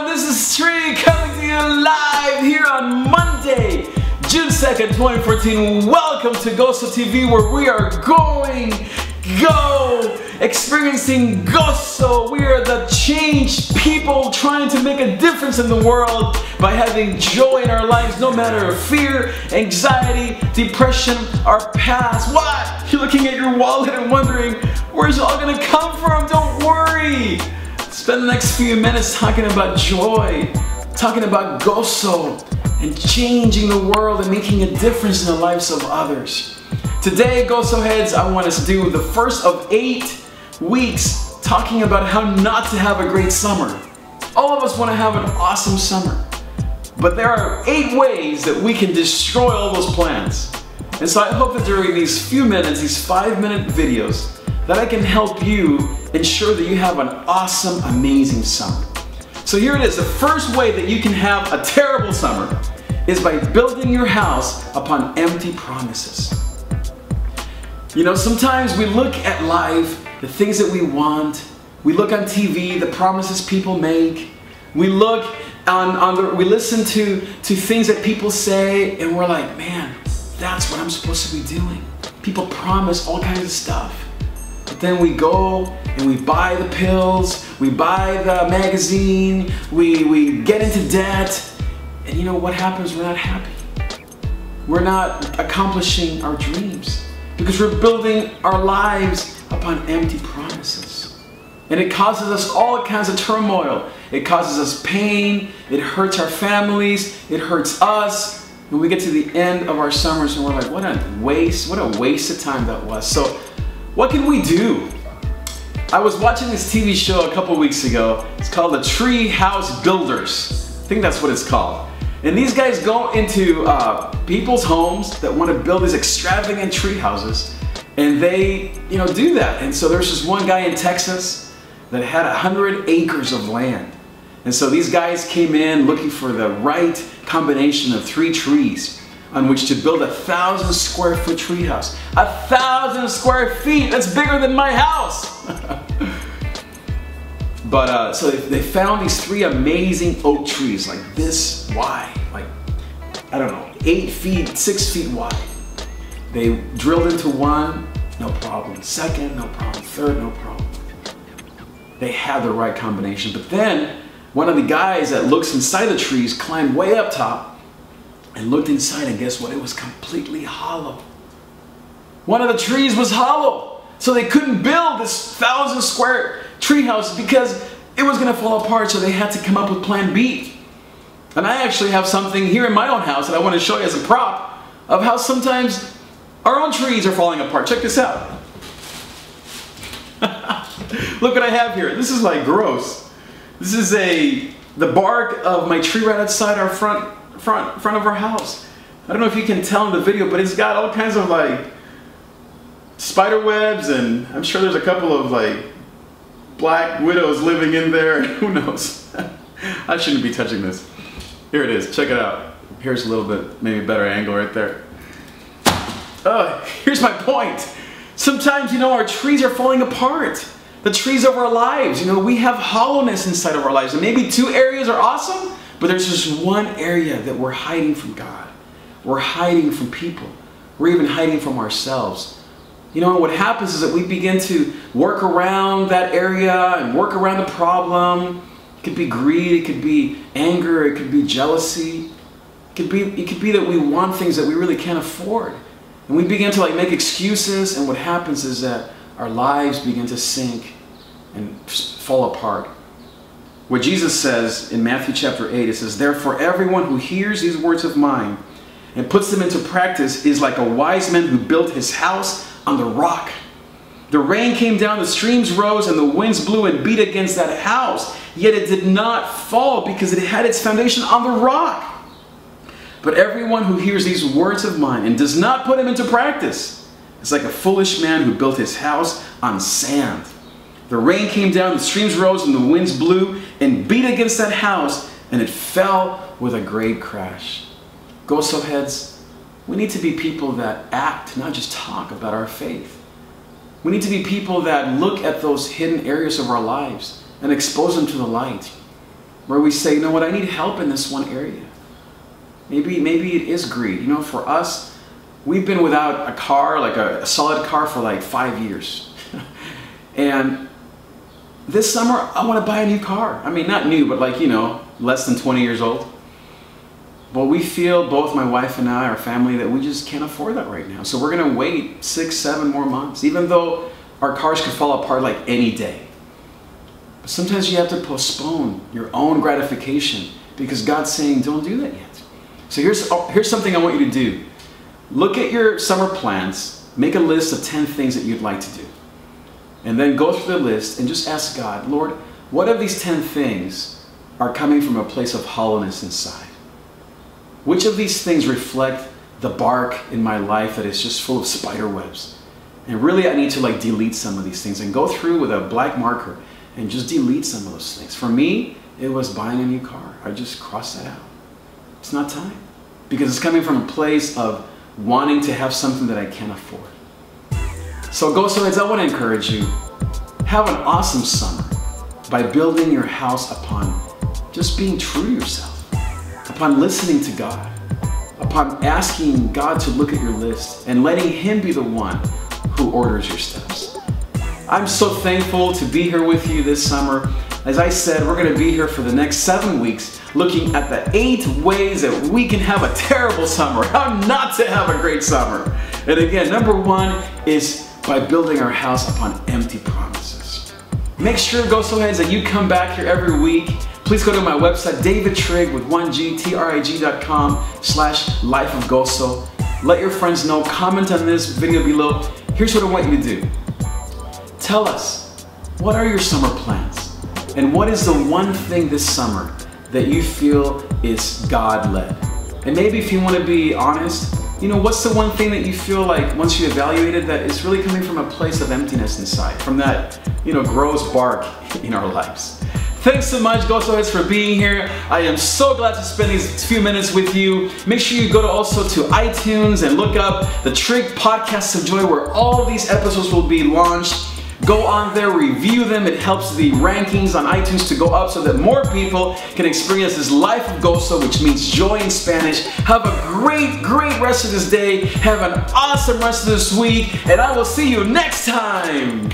this is Tree coming to you live here on Monday, June 2nd, 2014. Welcome to Gozo TV, where we are experiencing Gozo. We are the changed people trying to make a difference in the world by having joy in our lives, no matter fear, anxiety, depression, our past. What? You're looking at your wallet and wondering, where's it all gonna come from? Don't worry. Spend the next few minutes talking about joy, talking about Gozo, and changing the world and making a difference in the lives of others. Today, Gozo Heads, I want us to do the first of 8 weeks talking about how not to have a great summer. All of us want to have an awesome summer, but there are 8 ways that we can destroy all those plans. And so I hope that during these few minutes, these 5-minute videos, that I can help you ensure that you have an awesome, amazing summer. So here it is. The first way that you can have a terrible summer is by building your house upon empty promises. You know, sometimes we look at life, the things that we want, we look on TV, the promises people make, we look we listen to things that people say, and we're like, man, that's what I'm supposed to be doing. People promise all kinds of stuff. But then we go and we buy the pills, we buy the magazine, we get into debt, and you know what happens? We're not happy. We're not accomplishing our dreams because we're building our lives upon empty promises. And it causes us all kinds of turmoil. It causes us pain, it hurts our families, it hurts us. And we get to the end of our summers and we're like, what a waste of time that was. So what can we do? I was watching this TV show a couple weeks ago. It's called The Tree House Builders. I think that's what it's called. And these guys go into people's homes that want to build these extravagant tree houses, and they, do that. And so there's this one guy in Texas that had 100 acres of land. And so these guys came in looking for the right combination of 3 trees on which to build 1,000 square foot tree house. 1,000 square feet, that's bigger than my house. But so they found these 3 amazing oak trees, like this wide, like, I don't know, 8 feet, 6 feet wide. They drilled into one, no problem. Second, no problem. Third, no problem. They had the right combination. But then one of the guys that looks inside the trees climbed way up top and looked inside, and guess what? It was completely hollow. One of the trees was hollow. So they couldn't build this 1,000 square tree house because it was going to fall apart, so they had to come up with plan B. And I actually have something here in my own house that I want to show you as a prop of how sometimes our own trees are falling apart. Check this out. Look what I have here. This is like gross. This is the bark of my tree right outside our front of our house. I don't know if you can tell in the video, but it's got all kinds of like spider webs, and I'm sure there's a couple of like black widows living in there. Who knows? I shouldn't be touching this. Here it is. Check it out. Here's a little bit, maybe better angle right there. Here's my point. Sometimes, our trees are falling apart. The trees of our lives, we have hollowness inside of our lives. And maybe 2 areas are awesome, but there's just one area that we're hiding from God. We're hiding from people. We're even hiding from ourselves. What happens is that we begin to work around that area and work around the problem. It could be greed, it could be anger, it could be jealousy. It could be that we want things that we really can't afford. And we begin to make excuses, and what happens is that our lives begin to sink and fall apart. What Jesus says in Matthew chapter 8, it says, "Therefore everyone who hears these words of mine and puts them into practice is like a wise man who built his house on the rock. The rain came down, the streams rose, and the winds blew and beat against that house. Yet it did not fall because it had its foundation on the rock. But everyone who hears these words of mine and does not put them into practice is like a foolish man who built his house on sand. The rain came down, the streams rose, and the winds blew and beat against that house, and it fell with a great crash." Gozo Heads, we need to be people that act, not just talk about our faith. We need to be people that look at those hidden areas of our lives and expose them to the light. where we say, you know what, I need help in this one area. Maybe it is greed. You know, for us, we've been without a car, like a solid car, for like 5 years. And this summer, I want to buy a new car. I mean, not new, but like, you know, less than 20 years old. But we feel, both my wife and I, our family, that we just can't afford that right now. So we're going to wait 6, 7 more months, even though our cars could fall apart like any day. But sometimes you have to postpone your own gratification because God's saying, don't do that yet. So here's something I want you to do. Look at your summer plans, make a list of 10 things that you'd like to do. And then go through the list and just ask God, Lord, what of these 10 things are coming from a place of hollowness inside? Which of these things reflect the bark in my life that is just full of spider webs? And really I need to like delete some of these things and go through with a black marker and just delete some of those things. For me, it was buying a new car. I just crossed that out. It's not time. Because it's coming from a place of wanting to have something that I can't afford. So Goso Heads, I want to encourage you, have an awesome summer by building your house upon just being true to yourself, upon listening to God, upon asking God to look at your list and letting Him be the one who orders your steps. I'm so thankful to be here with you this summer. As I said, we're going to be here for the next 7 weeks looking at the 8 ways that we can have a terrible summer, how not to have a great summer. And again, number 1 is by building our house upon empty promises. Make sure, Goso Heads, that you come back here every week. Please go to my website, davidtrigg with 1G, trig.com/lifeofgoso. Let your friends know, comment on this video below. Here's what I want you to do. Tell us, what are your summer plans? And what is the one thing this summer that you feel is God-led? And maybe if you want to be honest, you know, what's the one thing that you feel like once you evaluate it that is really coming from a place of emptiness inside, from that, you know, gross bark in our lives? Thanks so much, Goso Heads, for being here. I am so glad to spend these few minutes with you. Make sure you go also to iTunes and look up the Trig Podcasts of Joy, where all of these episodes will be launched. Go on there, review them. It helps the rankings on iTunes to go up so that more people can experience this life of Goso, which means joy in Spanish. Have a great, great rest of this day. Have an awesome rest of this week, and I will see you next time.